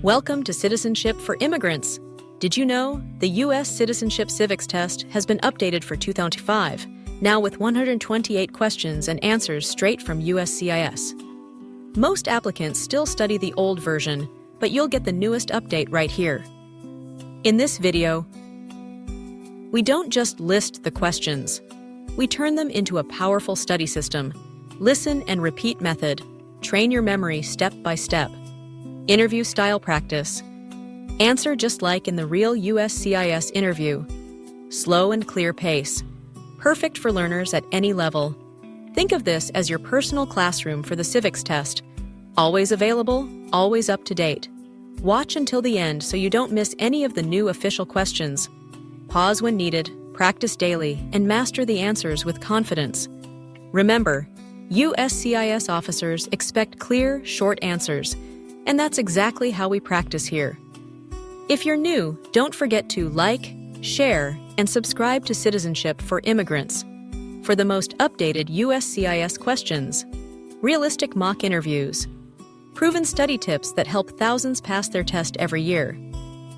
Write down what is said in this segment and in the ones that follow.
Welcome to Citizenship for Immigrants. Did you know the U.S. Citizenship Civics Test has been updated for 2005, now with 128 questions and answers straight from USCIS. Most applicants still study the old version, but you'll get the newest update right here. In this video, we don't just list the questions. We turn them into a powerful study system. Listen and repeat method. Train your memory step by step. Interview style practice. Answer just like in the real USCIS interview. Slow and clear pace. Perfect for learners at any level. Think of this as your personal classroom for the civics test. Always available, always up to date. Watch until the end so you don't miss any of the new official questions. Pause when needed, practice daily, and master the answers with confidence. Remember, USCIS officers expect clear, short answers, and that's exactly how we practice here. If you're new, don't forget to like, share, and subscribe to Citizenship for Immigrants for the most updated USCIS questions, realistic mock interviews, proven study tips that help thousands pass their test every year.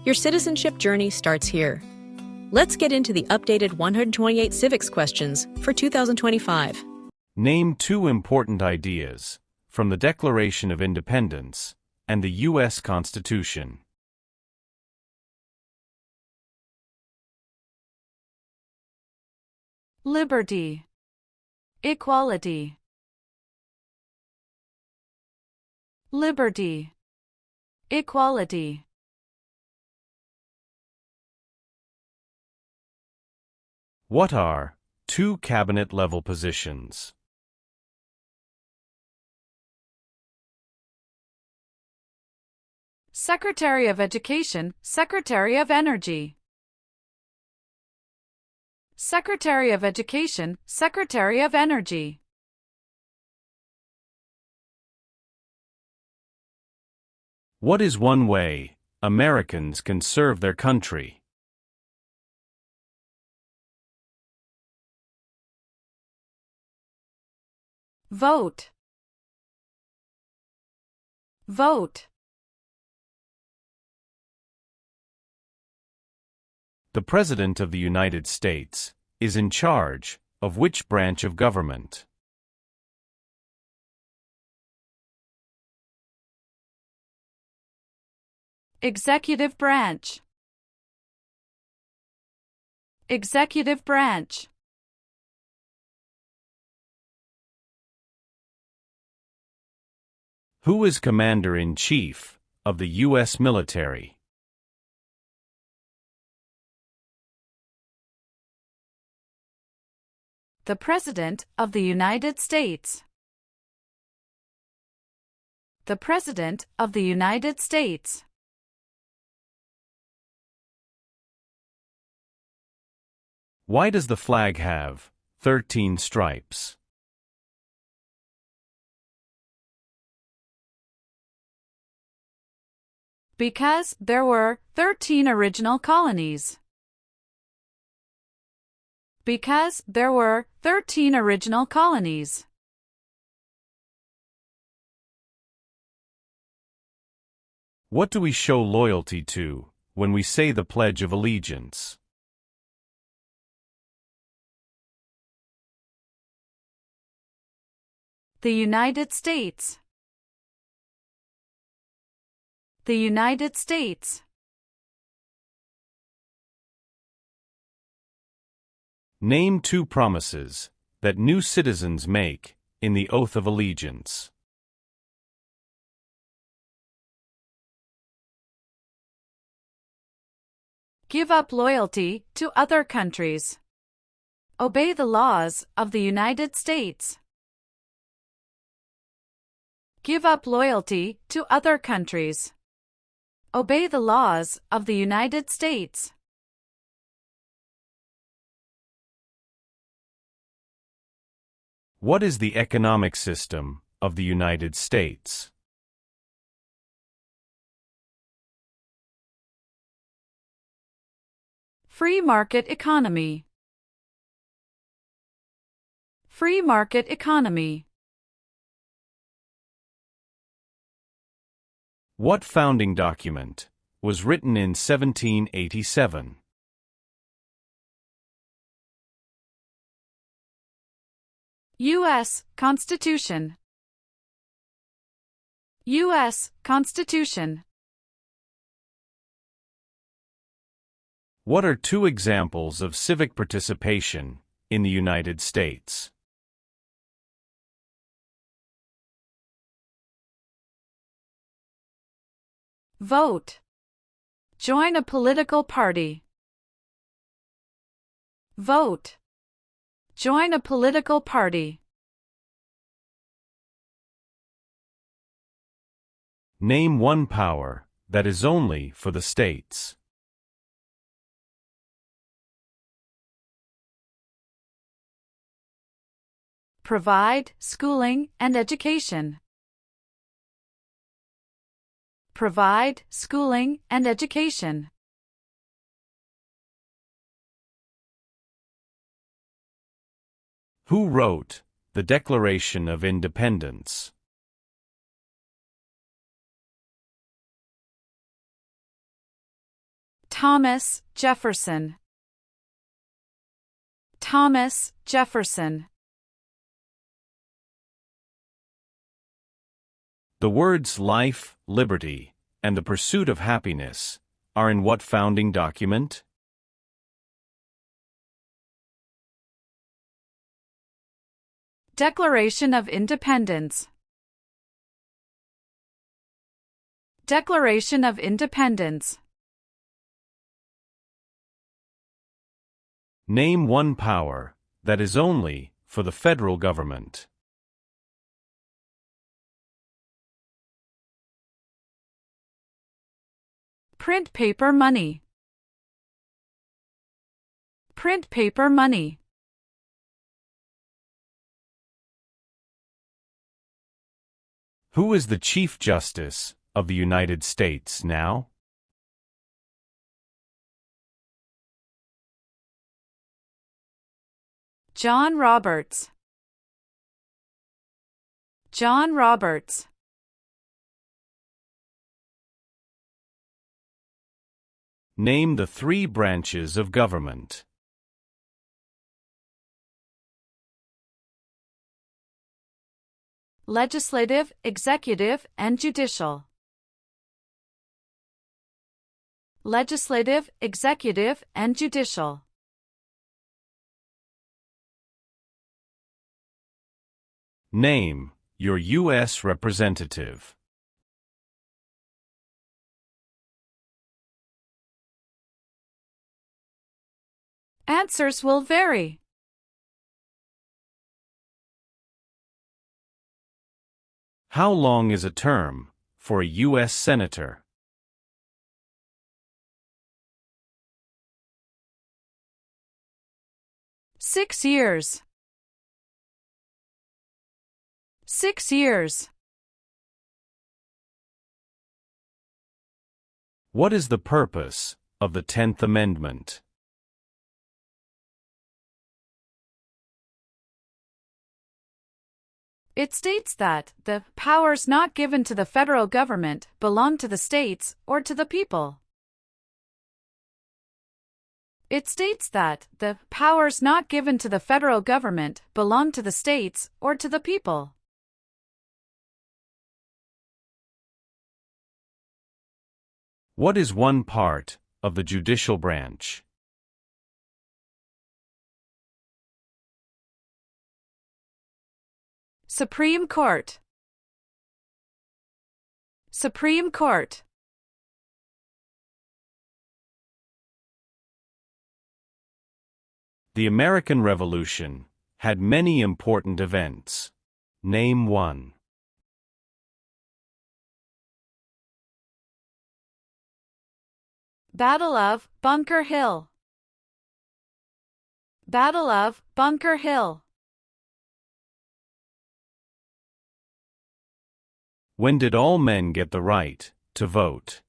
Your citizenship journey starts here. Let's get into the updated 128 civics questions for 2025. Name two important ideas from the Declaration of Independence and the U.S. Constitution. Liberty, equality. Liberty, equality. What are two cabinet-level positions? Secretary of Education, Secretary of Energy. Secretary of Education, Secretary of Energy. What is one way Americans can serve their country? Vote. Vote. The President of the United States is in charge of which branch of government? Executive branch. Executive branch. Who is Commander-in-Chief of the U.S. military? The President of the United States. The President of the United States. Why does the flag have 13 stripes? Because there were 13 original colonies. Because there were 13 original colonies. What do we show loyalty to when we say the Pledge of Allegiance? The United States. The United States. Name two promises that new citizens make in the Oath of Allegiance. Give up loyalty to other countries. Obey the laws of the United States. Give up loyalty to other countries. Obey the laws of the United States. What is the economic system of the United States? Free market economy. Free market economy. What founding document was written in 1787? U.S. Constitution. U.S. Constitution. What are two examples of civic participation in the United States? Vote. Join a political party. Vote. Join a political party. Name one power that is only for the states. Provide schooling and education. Provide schooling and education. Who wrote the Declaration of Independence? Thomas Jefferson. Thomas Jefferson. The words life, liberty, and the pursuit of happiness are in what founding document? Declaration of Independence. Declaration of Independence. Name one power that is only for the federal government. Print paper money. Print paper money. Who is the Chief Justice of the United States now? John Roberts. John Roberts. Name the three branches of government. Legislative, executive, and judicial. Legislative, executive, and judicial. Name your U.S. representative. Answers will vary. How long is a term for a U.S. Senator? Six years. 6 years. What is the purpose of the 10th Amendment? It states that the powers not given to the federal government belong to the states or to the people. It states that the powers not given to the federal government belong to the states or to the people. What is one part of the judicial branch? Supreme Court. Supreme Court. The American Revolution had many important events. Name one. Battle of Bunker Hill. Battle of Bunker Hill. When did all men get the right to vote?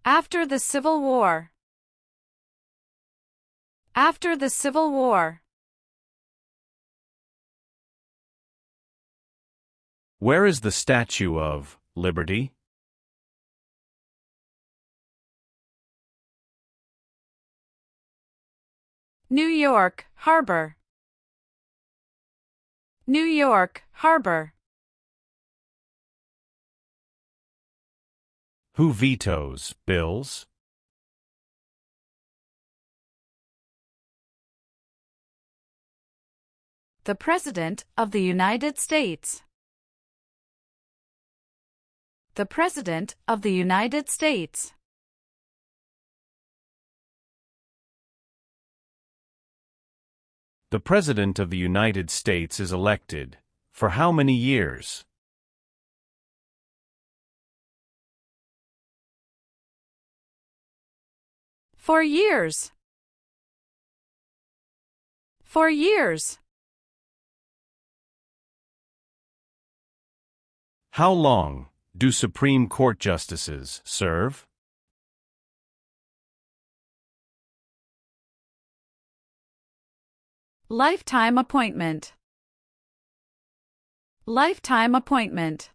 After the Civil War. After the Civil War. Where is the Statue of Liberty? New York Harbor. New York Harbor. Who vetoes bills? The President of the United States. The President of the United States. The President of the United States is elected. For how many years? For years. For years. How long do Supreme Court justices serve? Lifetime appointment. Lifetime appointment.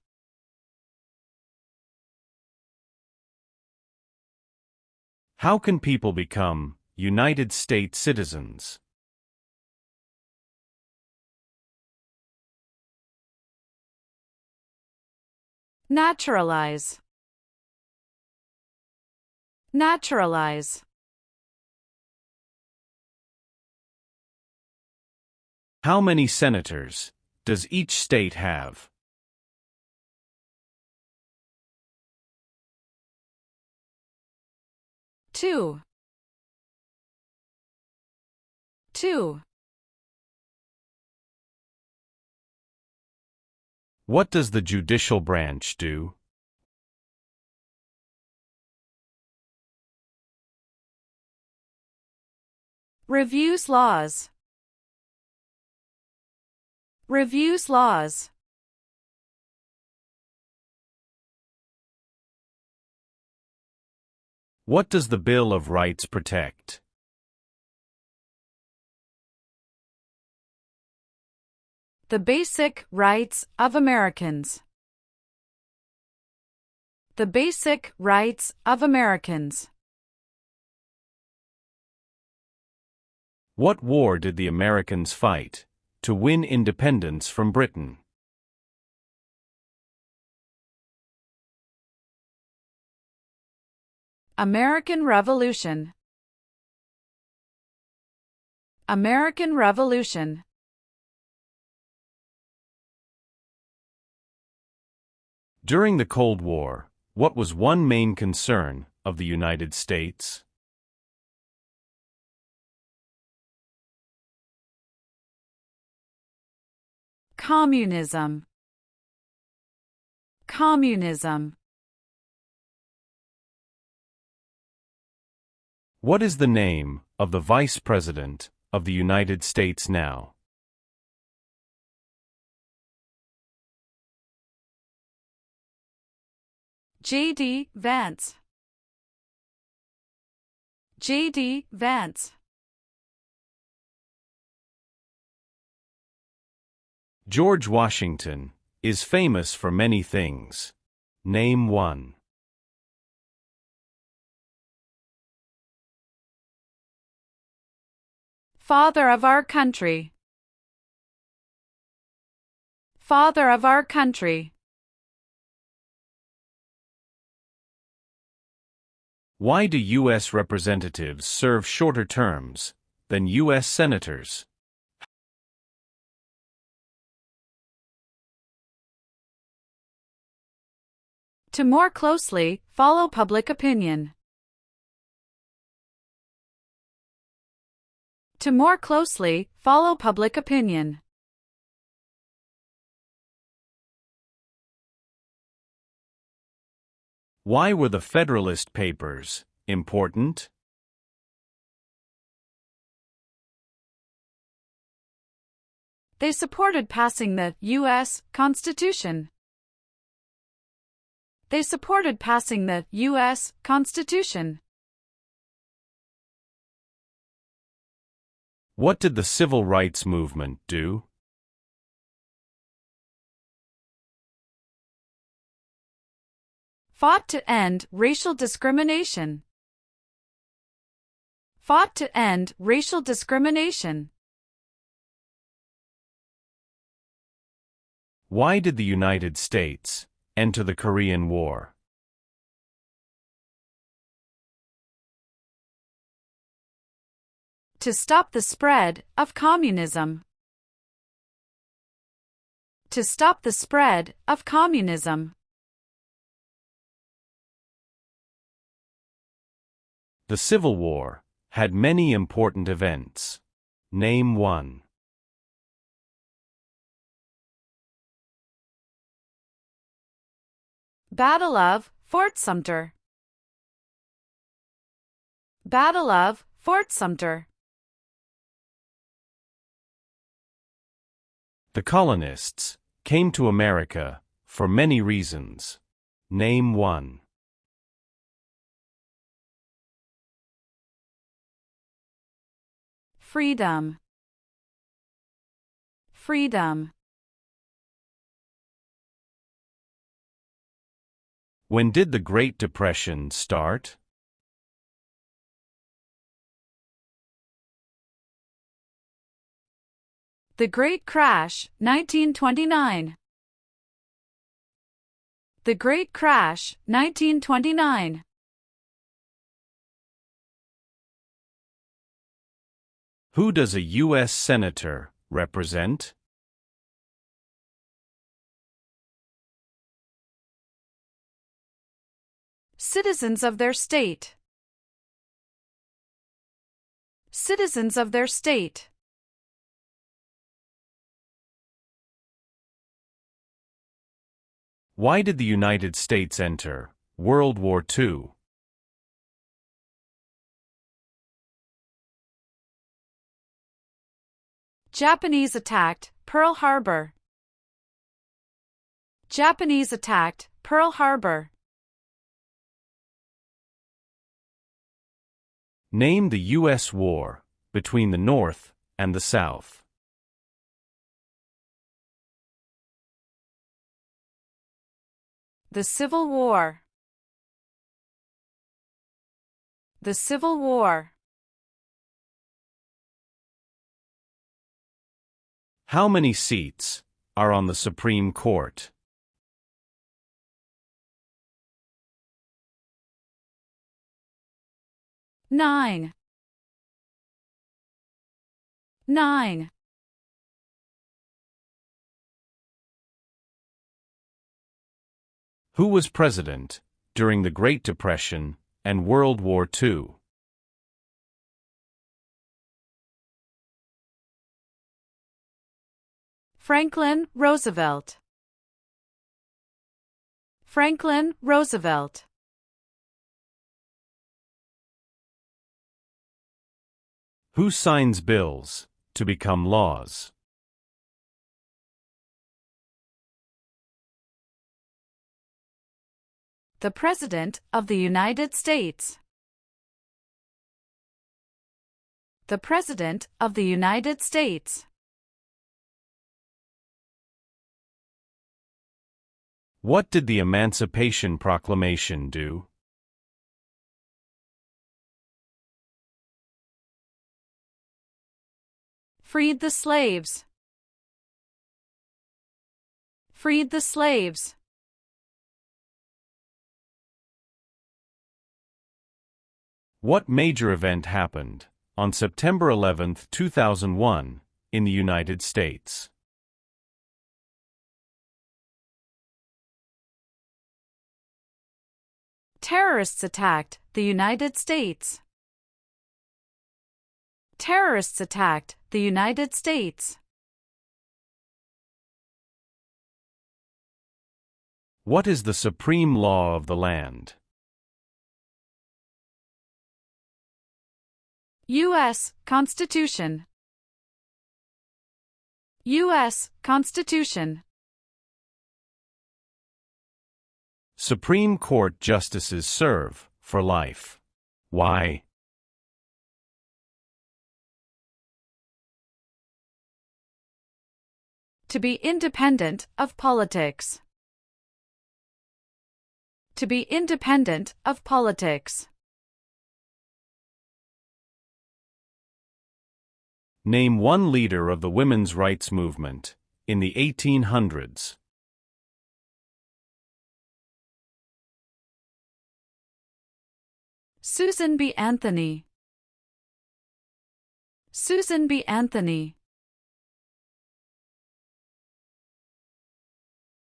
How can people become United States citizens? Naturalize. Naturalize. How many senators does each state have? Two. What does the judicial branch do? Reviews laws. Reviews laws. What does the Bill of Rights protect? The basic rights of Americans. The basic rights of Americans. What war did the Americans fight to win independence from Britain? American Revolution. American Revolution. During the Cold War, what was one main concern of the United States? Communism. Communism. What is the name of the Vice President of the United States now? J.D. Vance. J.D. Vance. George Washington is famous for many things. Name one. Father of our country. Father of our country. Why do U.S. representatives serve shorter terms than U.S. senators? To more closely follow public opinion. To more closely follow public opinion. Why were the Federalist Papers important? They supported passing the U.S. Constitution. They supported passing the U.S. Constitution. What did the Civil Rights Movement do? Fought to end racial discrimination. Fought to end racial discrimination. Why did the United States enter the Korean War? To stop the spread of communism. To stop the spread of communism. The Civil War had many important events. Name one. Battle of Fort Sumter. Battle of Fort Sumter. The colonists came to America for many reasons. Name one. Freedom. Freedom. When did the Great Depression start? The Great Crash, 1929. The Great Crash, 1929. Who does a U.S. Senator represent? Citizens of their state. Citizens of their state. Why did the United States enter World War II? Japanese attacked Pearl Harbor. Japanese attacked Pearl Harbor. Name the U.S. war between the North and the South. The Civil War. The Civil War. How many seats are on the Supreme Court? Nine. Nine. Who was president during the Great Depression and World War II? Franklin Roosevelt. Franklin Roosevelt. Who signs bills to become laws? The President of the United States. The President of the United States. What did the Emancipation Proclamation do? Freed the slaves. Freed the slaves. What major event happened on September 11, 2001, in the United States? Terrorists attacked the United States. Terrorists attacked the United States. What is the supreme law of the land? U.S. Constitution. U.S. Constitution. Supreme Court justices serve for life. Why? To be independent of politics. to be independent of politics. Name one leader of the women's rights movement in the 1800s. Susan B. Anthony. Susan B. Anthony.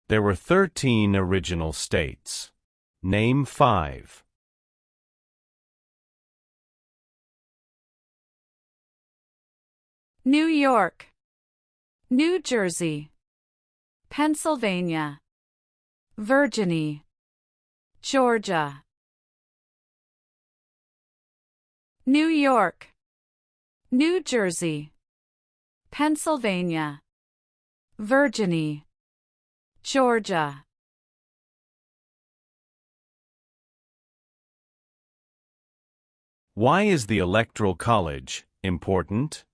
There were 13 original states. Name 5. New York, New Jersey, Pennsylvania, Virginia, Georgia. New York, New Jersey, Pennsylvania, Virginia, Georgia. Why is the Electoral College important?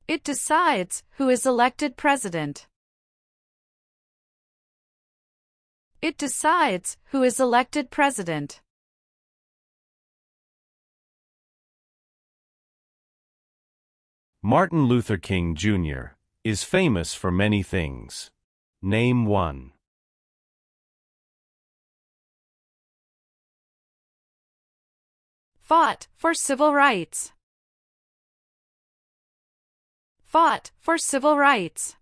It decides who is elected president. It decides who is elected president. Martin Luther King Jr. is famous for many things. Name 1. Fought for civil rights. Fought for civil rights.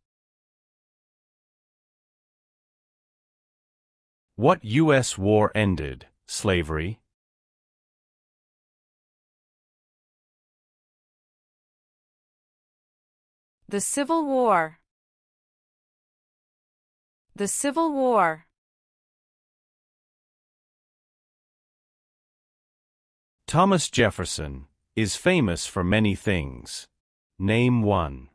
What U.S. war ended slavery? The Civil War. The Civil War. Thomas Jefferson is famous for many things. Name 1.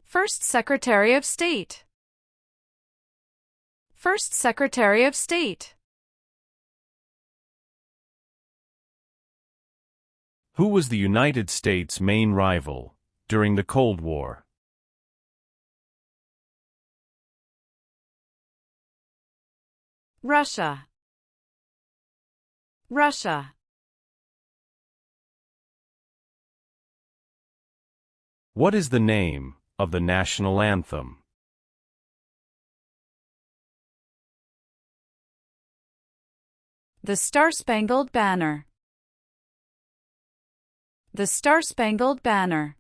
First Secretary of State. First Secretary of State. Who was the United States' main rival during the Cold War? Russia. Russia. What is the name of the national anthem? The Star-Spangled Banner. The Star-Spangled Banner.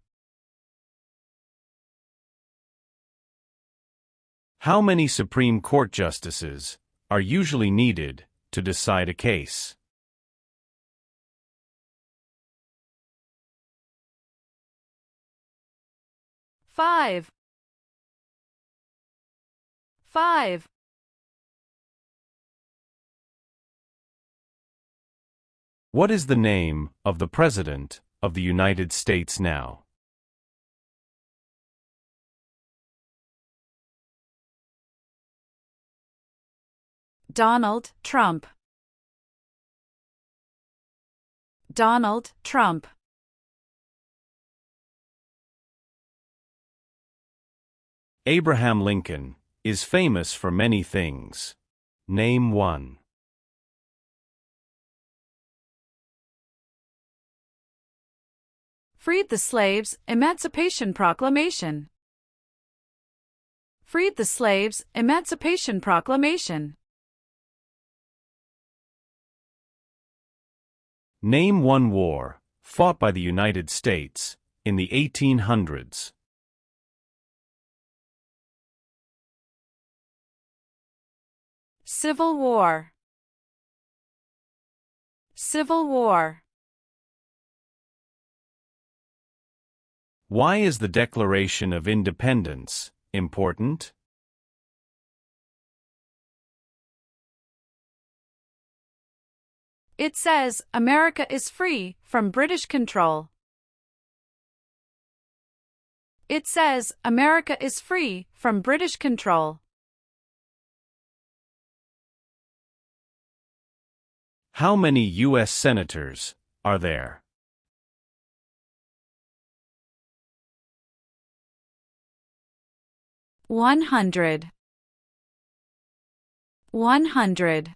How many Supreme Court justices are usually needed to decide a case? 5. 5. What is the name of the President of the United States now? Donald Trump. Donald Trump. Abraham Lincoln is famous for many things. Name 1. Freed the slaves, Emancipation Proclamation. Freed the slaves, Emancipation Proclamation. Name one war fought by the United States in the 1800s. Civil War. Civil War. Why is the Declaration of Independence important? It says America is free from British control. It says America is free from British control. How many U.S. senators are there? One hundred. 100.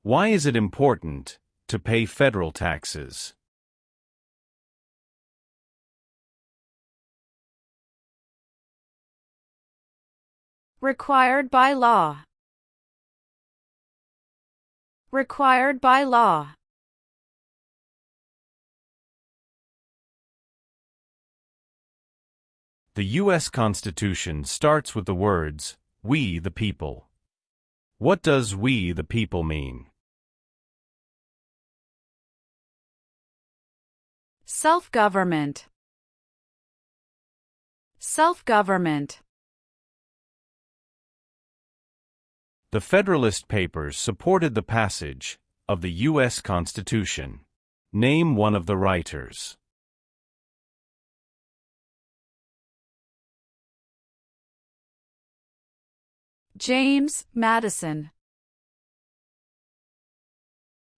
Why is it important to pay federal taxes? Required by law. Required by law. The U.S. Constitution starts with the words, "We the people." What does "we the people" mean? Self-government. Self-government. The Federalist Papers supported the passage of the U.S. Constitution. Name one of the writers. James Madison.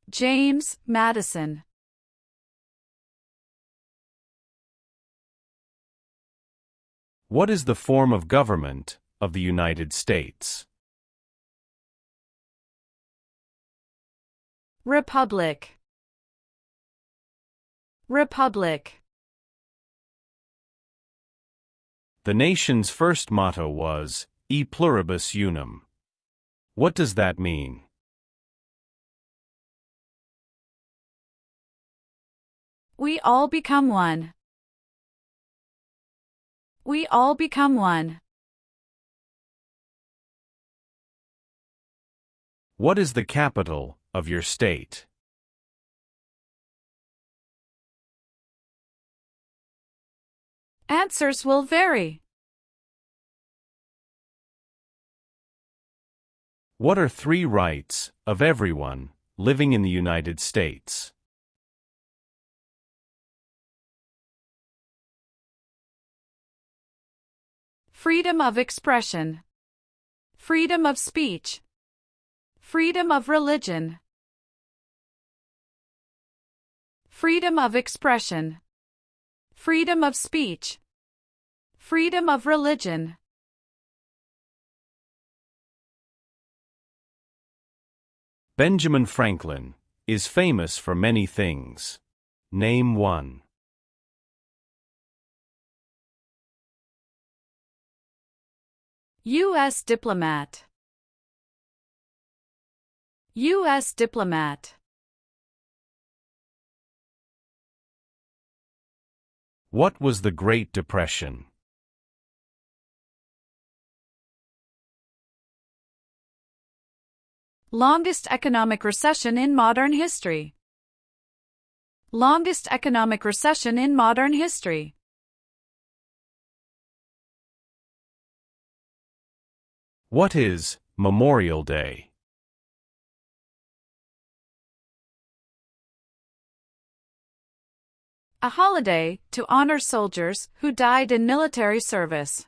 James Madison. What is the form of government of the United States? Republic. Republic. The nation's first motto was, E pluribus unum. What does that mean? We all become one. We all become one. What is the capital of your state? Answers will vary. What are 3 rights of everyone living in the United States? Freedom of expression. Freedom of speech. Freedom of religion. Freedom of expression. Freedom of speech. Freedom of religion. Benjamin Franklin is famous for many things. Name one. U.S. diplomat. U.S. diplomat. What was the Great Depression? Longest economic recession in modern history. Longest economic recession in modern history. What is Memorial Day? A holiday to honor soldiers who died in military service.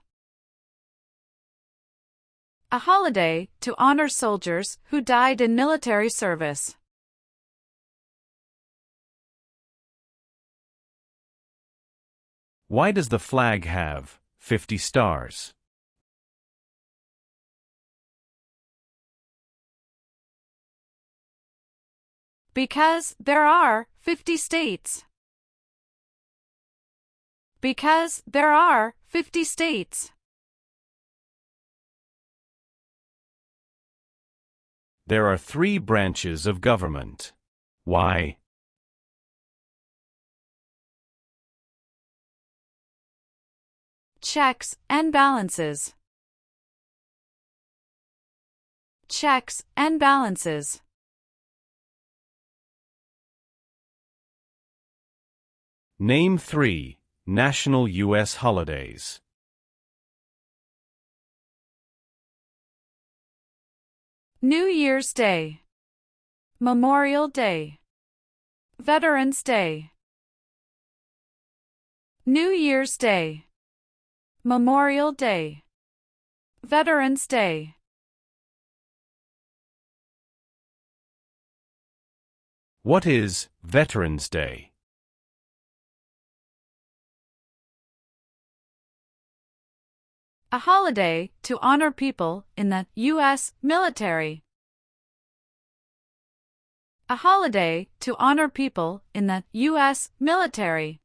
A holiday to honor soldiers who died in military service. Why does the flag have 50 stars? Because there are 50 states. Because there are 50 states. There are 3 branches of government. Why? Checks and balances. Checks and balances. Name 3 national U.S. holidays. New Year's Day. Memorial Day. Veterans Day. New Year's Day. Memorial Day. Veterans Day. What is Veterans Day? A holiday to honor people in the U.S. military. A holiday to honor people in the U.S. military.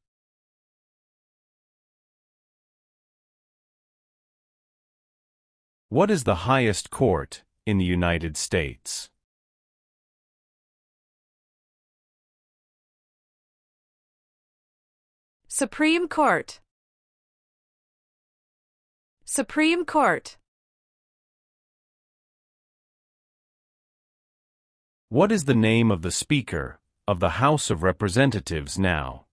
What is the highest court in the United States? Supreme Court. Supreme Court. What is the name of the Speaker of the House of Representatives now?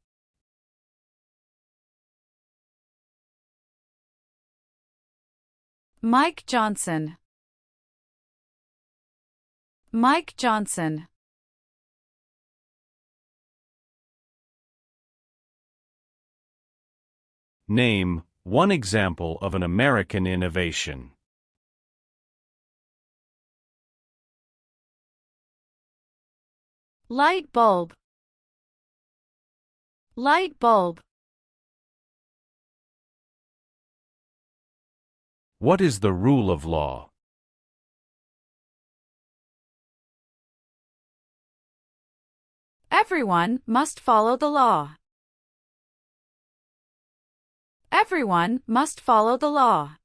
Mike Johnson. Mike Johnson. Name one example of an American innovation. Light bulb. Light bulb. What is the rule of law? Everyone must follow the law. Everyone must follow the law.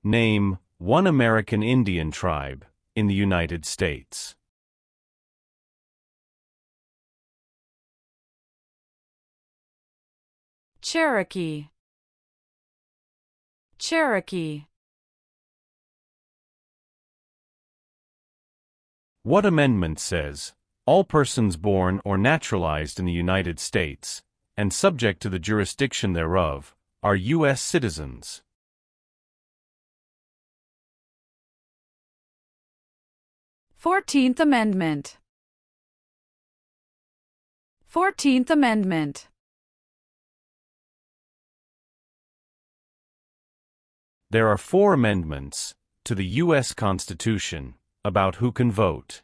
Name one American Indian tribe in the United States. Cherokee. Cherokee. What amendment says, all persons born or naturalized in the United States, and subject to the jurisdiction thereof, are U.S. citizens? Fourteenth Amendment. 14th Amendment. There are 4 amendments to the U.S. Constitution about who can vote.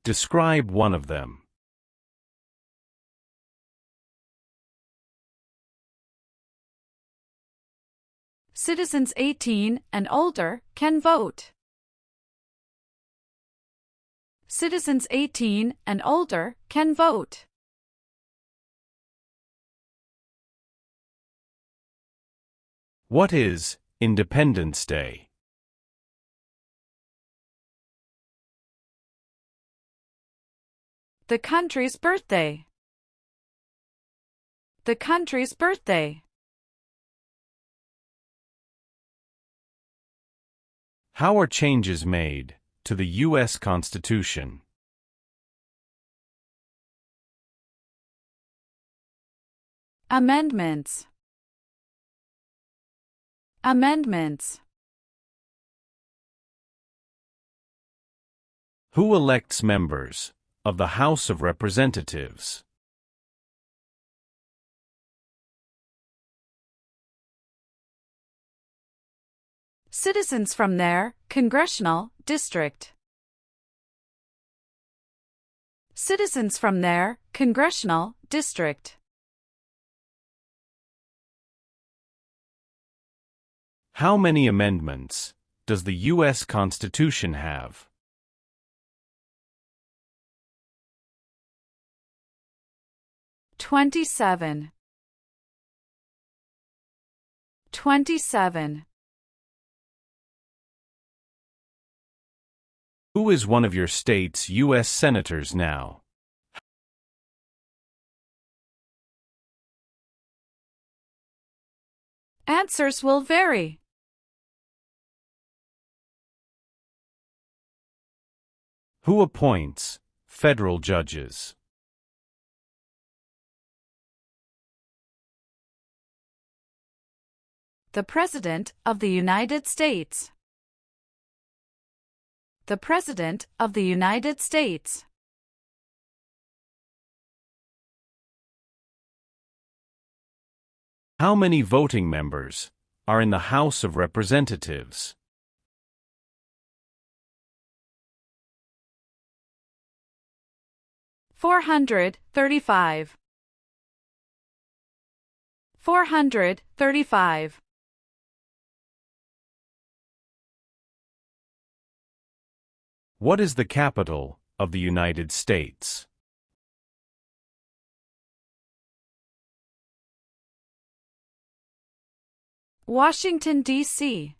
Describe one of them. Citizens 18 and older can vote. Citizens 18 and older can vote. What is Independence Day? The country's birthday. The country's birthday. How are changes made to the U.S. Constitution? Amendments. Amendments. Who elects members of the House of Representatives? Citizens from their congressional district. Citizens from their congressional district. How many amendments does the U.S. Constitution have? Twenty-seven. 27. Who is one of your state's U.S. senators now? Answers will vary. Who appoints federal judges? The President of the United States. The President of the United States. How many voting members are in the House of Representatives? 435. 435. What is the capital of the United States? Washington, D.C.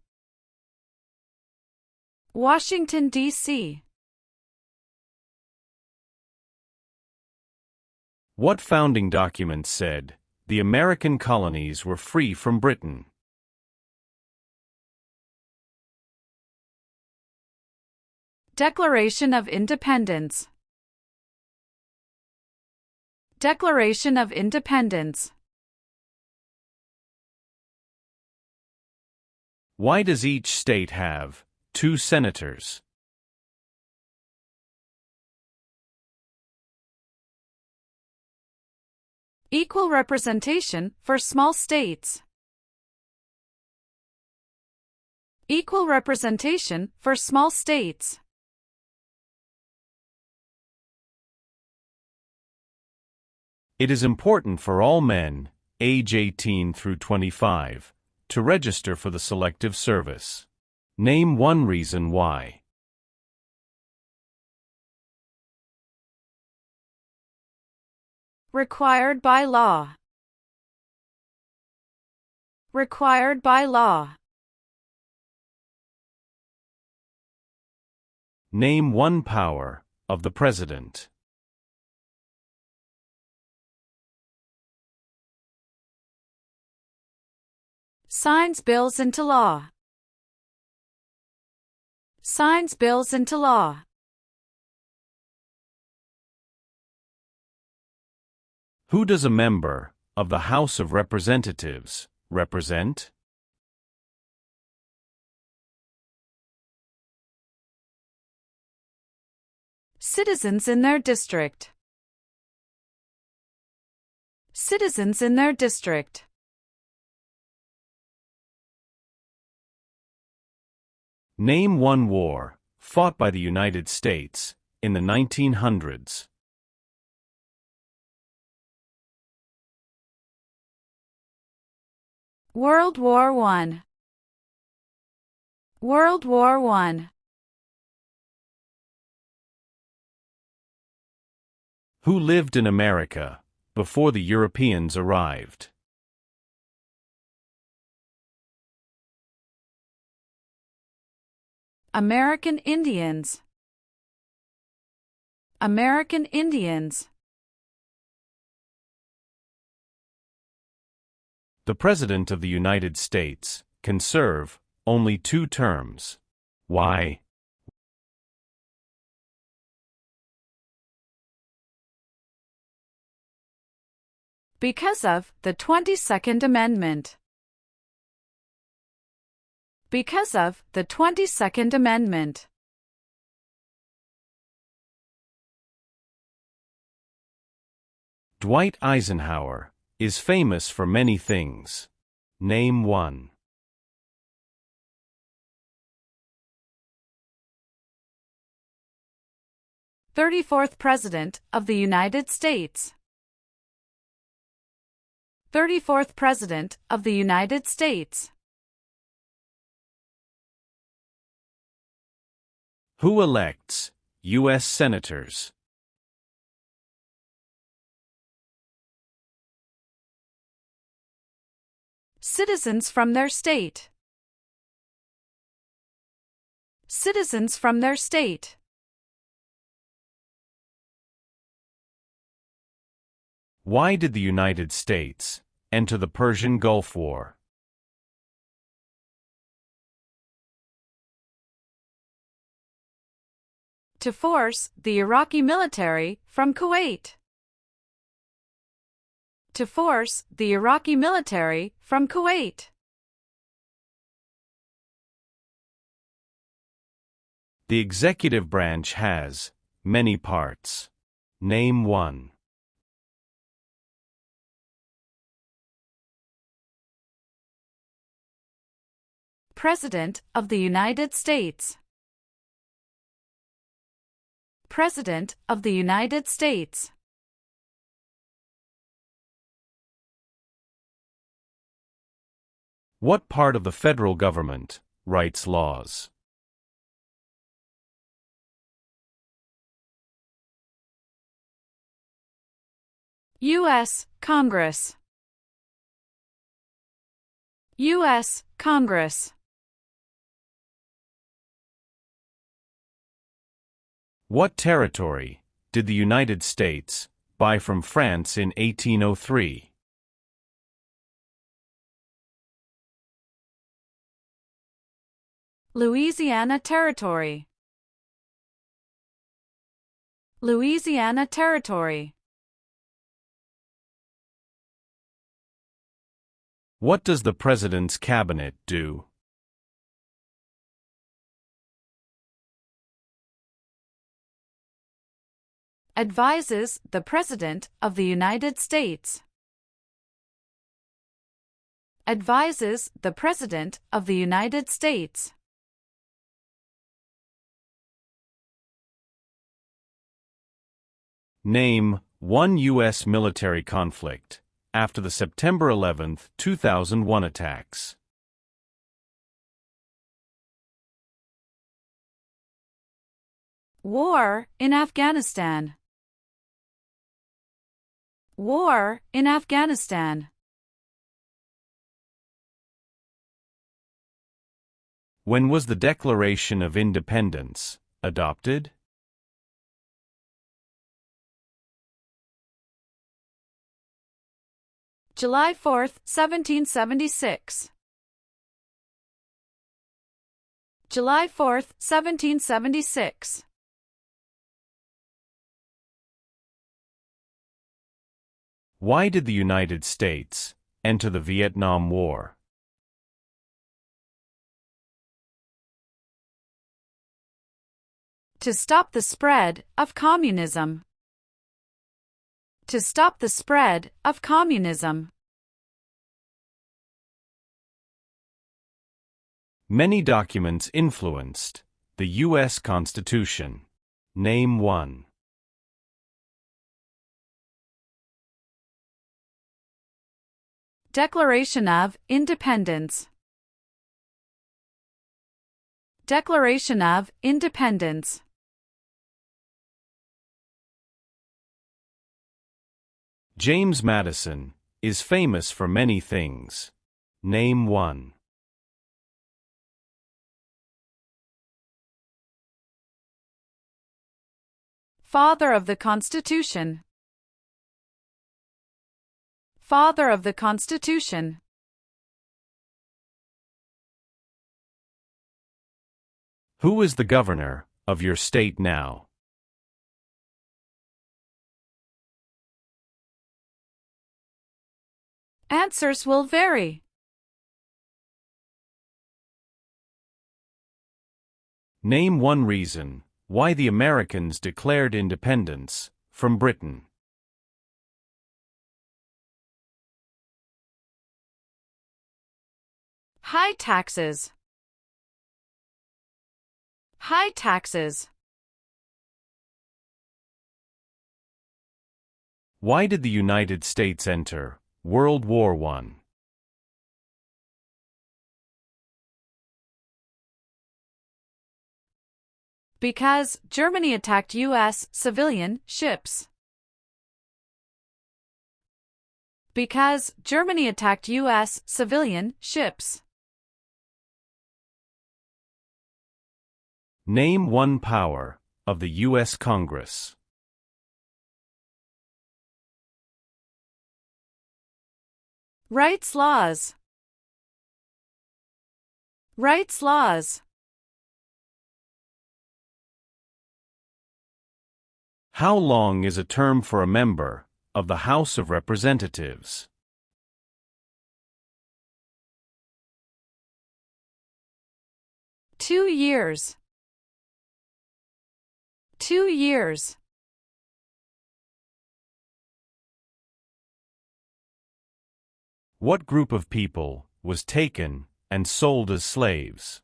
Washington, D.C. What founding document said the American colonies were free from Britain? Declaration of Independence. Declaration of Independence. Why does each state have 2 senators? Equal representation for small states. Equal representation for small states. It is important for all men, age 18 through 25, to register for the Selective Service. Name one reason why. Required by law. Required by law. Name one power of the President. Signs bills into law. Signs bills into law. Who does a member of the House of Representatives represent? Citizens in their district. Citizens in their district. Name one war fought by the United States in the 1900s. World War I. World War I. Who lived in America before the Europeans arrived? American Indians. American Indians. The President of the United States can serve only 2 terms. Why? Because of the 22nd Amendment. Because of the 22nd Amendment. Dwight Eisenhower is famous for many things. Name one. "34th President of the United States." 34th President of the United States. Who elects U.S. Senators? Citizens from their state. Citizens from their state. Why did the United States enter the Persian Gulf War? To force the Iraqi military from Kuwait. To force the Iraqi military from Kuwait. The executive branch has many parts. Name one. President of the United States. President of the United States. What part of the federal government writes laws? U.S. Congress. U.S. Congress. What territory did the United States buy from France in 1803? Louisiana Territory. Louisiana Territory. What does the President's Cabinet do? Advises the President of the United States. Advises the President of the United States. Name one U.S. military conflict after the September 11, 2001 attacks. War in Afghanistan. War in Afghanistan. When was the Declaration of Independence adopted? July 4, 1776. July 4, 1776. Why did the United States enter the Vietnam War? To stop the spread of communism. To stop the spread of communism. Many documents influenced the U.S. Constitution. Name one. Declaration of Independence. Declaration of Independence. James Madison is famous for many things. Name one. Father of the Constitution. Father of the Constitution. Who is the governor of your state now? Answers will vary. Name one reason why the Americans declared independence from Britain. High taxes. High taxes. Why did the United States enter World War I? Because Germany attacked U.S. civilian ships. Because Germany attacked U.S. civilian ships. Name one power of the U.S. Congress. Rights laws. Rights laws. How long is a term for a member of the House of Representatives? Two years. 2 years. What group of people was taken and sold as slaves?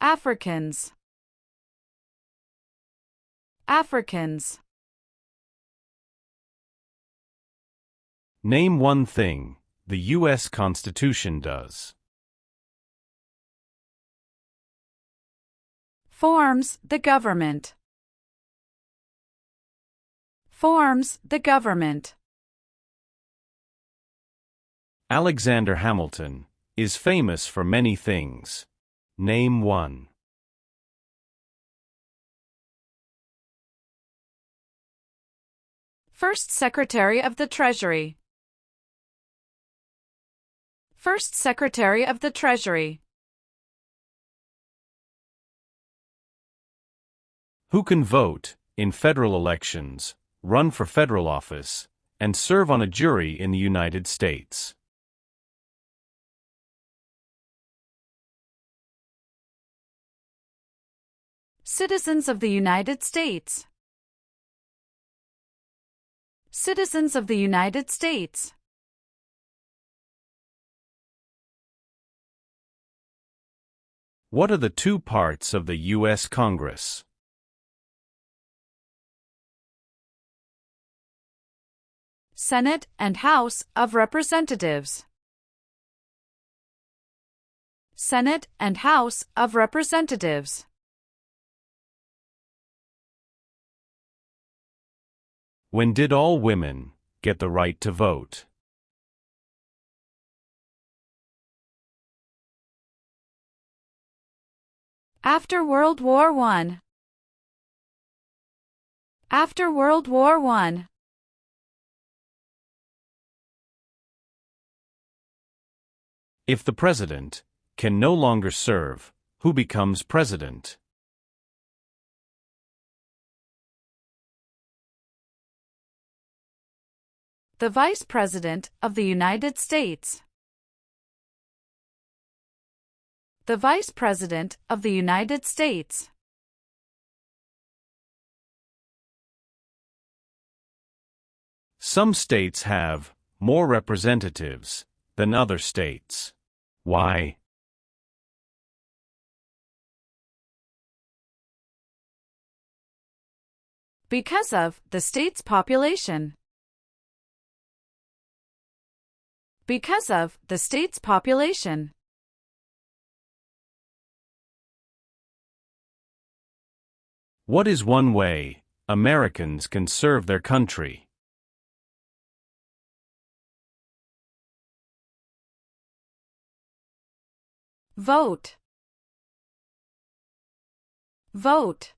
Africans. Africans. Name one thing the U.S. Constitution does. Forms the government. Forms the government. Alexander Hamilton is famous for many things. Name one. First Secretary of the Treasury. First Secretary of the Treasury. Who can vote in federal elections, run for federal office, and serve on a jury in the United States? Citizens of the United States. Citizens of the United States. What are the two parts of the U.S. Congress? Senate and House of Representatives. Senate and House of Representatives. When did all women get the right to vote? After World War I. After World War I. If the president can no longer serve, who becomes president? The Vice President of the United States. The Vice President of the United States. Some states have more representatives than other states. Why? Because of the state's population. Because of the state's population. What is one way Americans can serve their country? Vote. Vote.